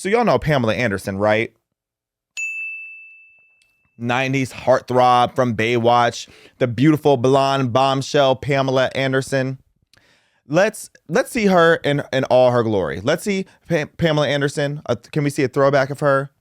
So y'all know Pamela Anderson, right? 90s heartthrob from Baywatch, the beautiful blonde bombshell Pamela Anderson. Let's see her in all her glory. Let's see Pamela Anderson. Can we see a throwback of her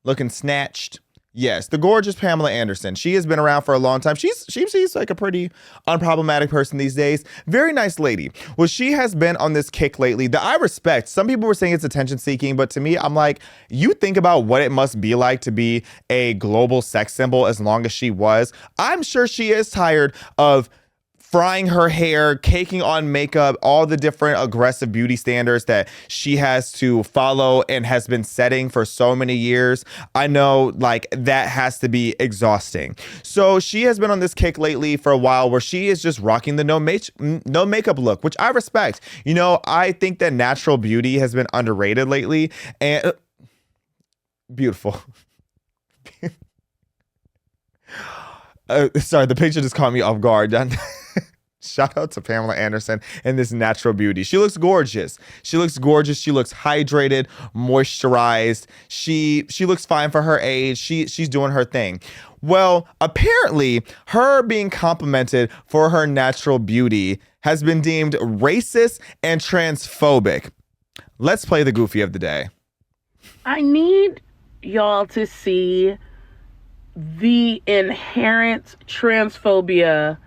looking snatched? Yes, the gorgeous Pamela Anderson. She has been around for a long time. She's like a pretty unproblematic person these days. Very nice lady. Well, she has been on this kick lately that I respect. Some people were saying it's attention seeking, but to me, I'm like, you think about what it must be like to be a global sex symbol as long as she was. I'm sure she is tired of frying her hair, caking on makeup, all the different aggressive beauty standards that she has to follow and has been setting for so many years. I know, like, that has to be exhausting. So she has been on this kick lately for a while where she is just rocking the no makeup look, which I respect. You know, I think that natural beauty has been underrated lately, and beautiful. Sorry, the picture just caught me off guard. Shout out to Pamela Anderson and this natural beauty. She looks gorgeous. She looks hydrated, moisturized. She looks fine for her age. She's doing her thing. Well, apparently her being complimented for her natural beauty has been deemed racist and transphobic. Let's play the goofy of the day. I need y'all to see the inherent transphobia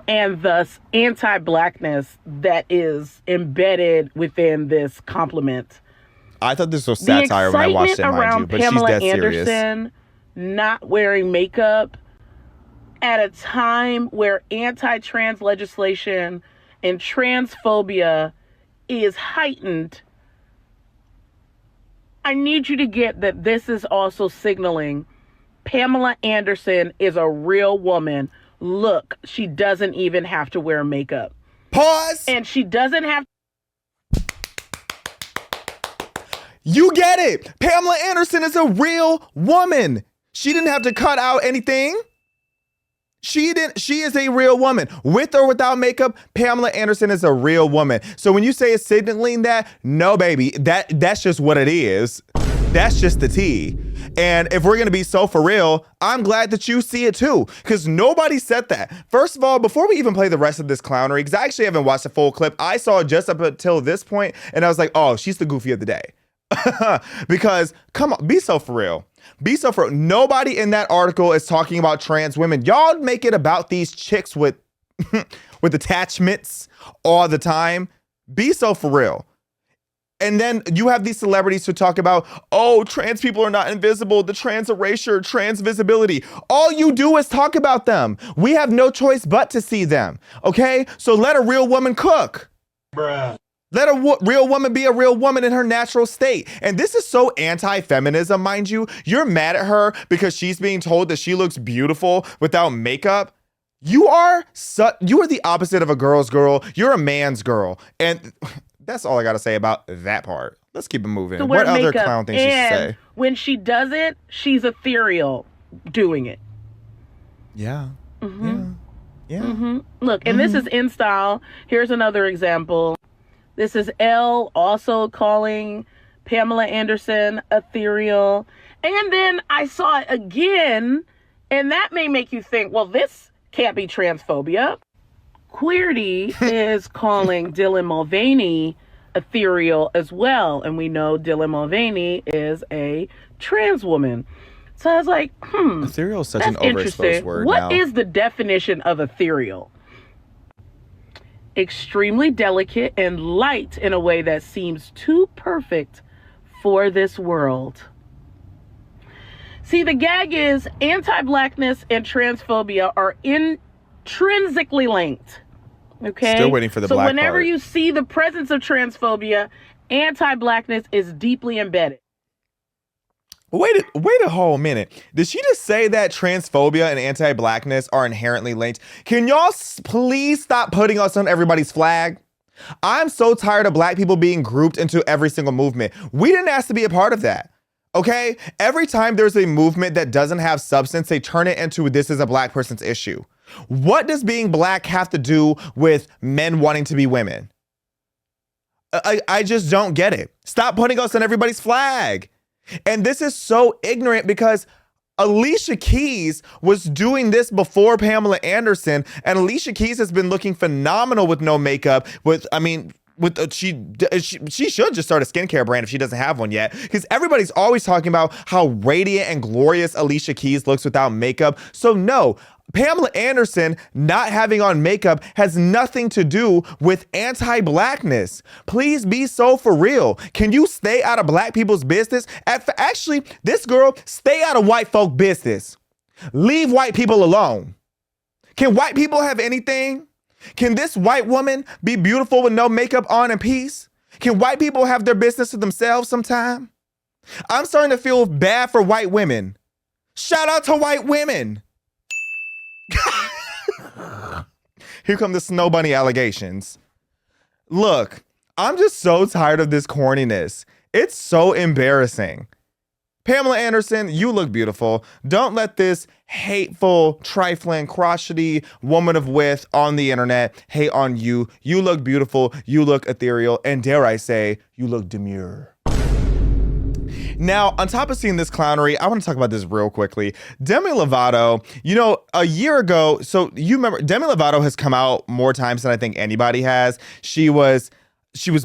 and thus anti-blackness that is embedded within this compliment. I thought this was satire when I watched it, mind you, but Pamela she's dead serious. Anderson not wearing makeup at a time where anti-trans legislation and transphobia is heightened. I need you to get that this is also signaling Pamela Anderson is a real woman. Look, she doesn't even have to wear makeup. Pause. And she doesn't have. You get it. Pamela Anderson is a real woman. She didn't have to cut out anything. She is a real woman. With or without makeup, Pamela Anderson is a real woman. So when you say it's signaling that, no, baby, that's just what it is. That's just the tea. And if we're going to be so for real, I'm glad that you see it too, because nobody said that. First of all, before we even play the rest of this clownery, because I actually haven't watched the full clip, I saw it just up until this point, and I was like, oh, she's the goofy of the day. Because, come on, be so for real. Be so for real. Nobody in that article is talking about trans women. Y'all make it about these chicks with, with attachments all the time. Be so for real. And then you have these celebrities who talk about, oh, trans people are not invisible, the trans erasure, trans visibility. All you do is talk about them. We have no choice but to see them. Okay? So let a real woman cook. Bruh. Let a real woman be a real woman in her natural state. And this is so anti-feminism, mind you. You're mad at her because she's being told that she looks beautiful without makeup. You are the opposite of a girl's girl. You're a man's girl. And that's all I got to say about that part. Let's keep it moving. What other clown things she say? When she does it, she's ethereal doing it. Yeah. Mm-hmm. Yeah. Mm-hmm. Look, and this is in style. Here's another example. This is Elle also calling Pamela Anderson ethereal. And then I saw it again, and that may make you think, well, this can't be transphobia. Queerty is calling Dylan Mulvaney ethereal as well. And we know Dylan Mulvaney is a trans woman. So I was like, ethereal is such an overexposed word now. What is the definition of ethereal? Extremely delicate and light in a way that seems too perfect for this world. See, the gag is anti-blackness and transphobia are intrinsically linked. Okay? Still waiting for the black part. So whenever you see the presence of transphobia, anti-blackness is deeply embedded. Wait a whole minute. Did she just say that transphobia and anti-blackness are inherently linked? Can y'all please stop putting us on everybody's flag? I'm so tired of black people being grouped into every single movement. We didn't ask to be a part of that. Okay? Every time there's a movement that doesn't have substance, they turn it into this is a black person's issue. What does being black have to do with men wanting to be women? I just don't get it. Stop putting us on everybody's flag. And this is so ignorant because Alicia Keys was doing this before Pamela Anderson, and Alicia Keys has been looking phenomenal with no makeup. She should just start a skincare brand if she doesn't have one yet, because everybody's always talking about how radiant and glorious Alicia Keys looks without makeup. So no, Pamela Anderson not having on makeup has nothing to do with anti-blackness. Please be so for real. Can you stay out of black people's business? Actually, this girl, stay out of white folk business. Leave white people alone. Can white people have anything? Can this white woman be beautiful with no makeup on in peace? Can white people have their business to themselves sometime? I'm starting to feel bad for white women. Shout out to white women. Here come the snow bunny allegations. Look, I'm just so tired of this corniness. It's so embarrassing. Pamela Anderson, you look beautiful. Don't let this hateful, trifling, crotchety woman of width on the internet hate on you. You look beautiful. You look ethereal. And dare I say, you look demure. Now, on top of seeing this clownery, I want to talk about this real quickly. Demi Lovato, a year ago, so you remember, Demi Lovato has come out more times than I think anybody has. She was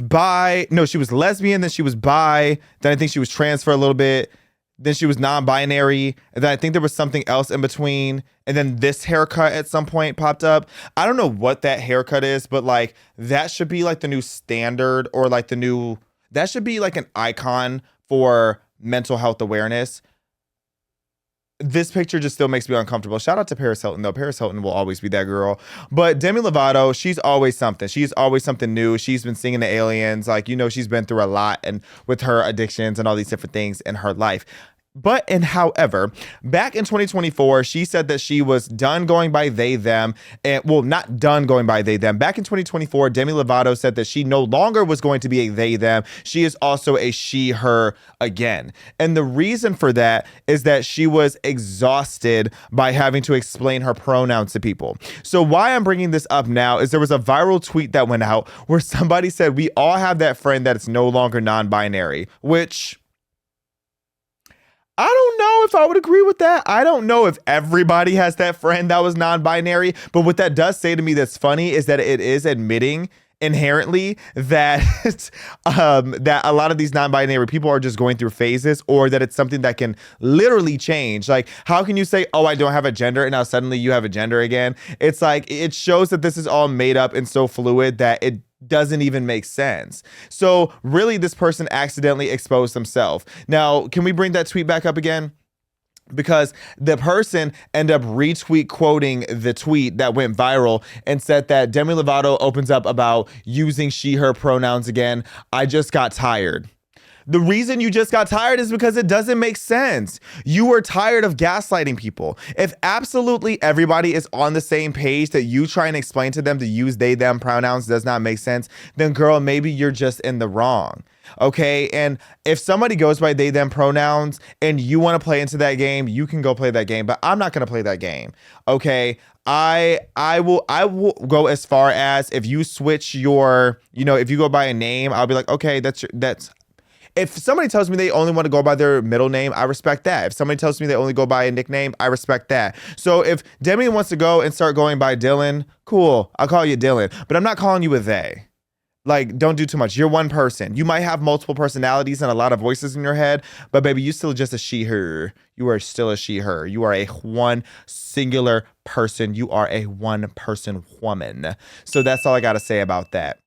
bi, no, she was lesbian, then she was bi, then I think she was trans for a little bit. Then she was non-binary. And then I think there was something else in between. And then this haircut at some point popped up. I don't know what that haircut is, but like that should be like the new standard, or like that should be like an icon for mental health awareness. This picture just still makes me uncomfortable. Shout out to Paris Hilton, though. Paris Hilton will always be that girl. But Demi Lovato, she's always something. She's always something new. She's been singing to aliens. Like, she's been through a lot, and with her addictions and all these different things in her life. However, back in 2024, she said that she was done going by they, them, and not done going by they, them. Back in 2024, Demi Lovato said that she no longer was going to be a they, them. She is also a she, her again. And the reason for that is that she was exhausted by having to explain her pronouns to people. So why I'm bringing this up now is there was a viral tweet that went out where somebody said, we all have that friend that is no longer non-binary, which I don't know if I would agree with that. I don't know if everybody has that friend that was non-binary, but what that does say to me that's funny is that it is admitting inherently that that a lot of these non-binary people are just going through phases, or that it's something that can literally change. Like, how can you say, oh, I don't have a gender, and now suddenly you have a gender again? It's like, it shows that this is all made up and so fluid that it doesn't even make sense. So really, this person accidentally exposed themselves. Now, can we bring that tweet back up again? Because the person ended up retweet quoting the tweet that went viral and said that Demi Lovato opens up about using she, her pronouns again. I just got tired. The reason you just got tired is because it doesn't make sense. You were tired of gaslighting people. If absolutely everybody is on the same page that you try and explain to them to use they, them pronouns does not make sense, then girl, maybe you're just in the wrong. Okay. And if somebody goes by they, them pronouns and you want to play into that game, you can go play that game, but I'm not going to play that game. Okay. I will go as far as, if you switch your, if you go by a name, I'll be like, okay, that's if somebody tells me they only want to go by their middle name, I respect that. If somebody tells me they only go by a nickname, I respect that. So if Demi wants to go and start going by Dylan, cool, I'll call you Dylan, but I'm not calling you a they. Like, don't do too much. You're one person. You might have multiple personalities and a lot of voices in your head, but baby, you still just a she, her. You are still a she, her. You are a one singular person. You are a one person woman. So that's all I got to say about that.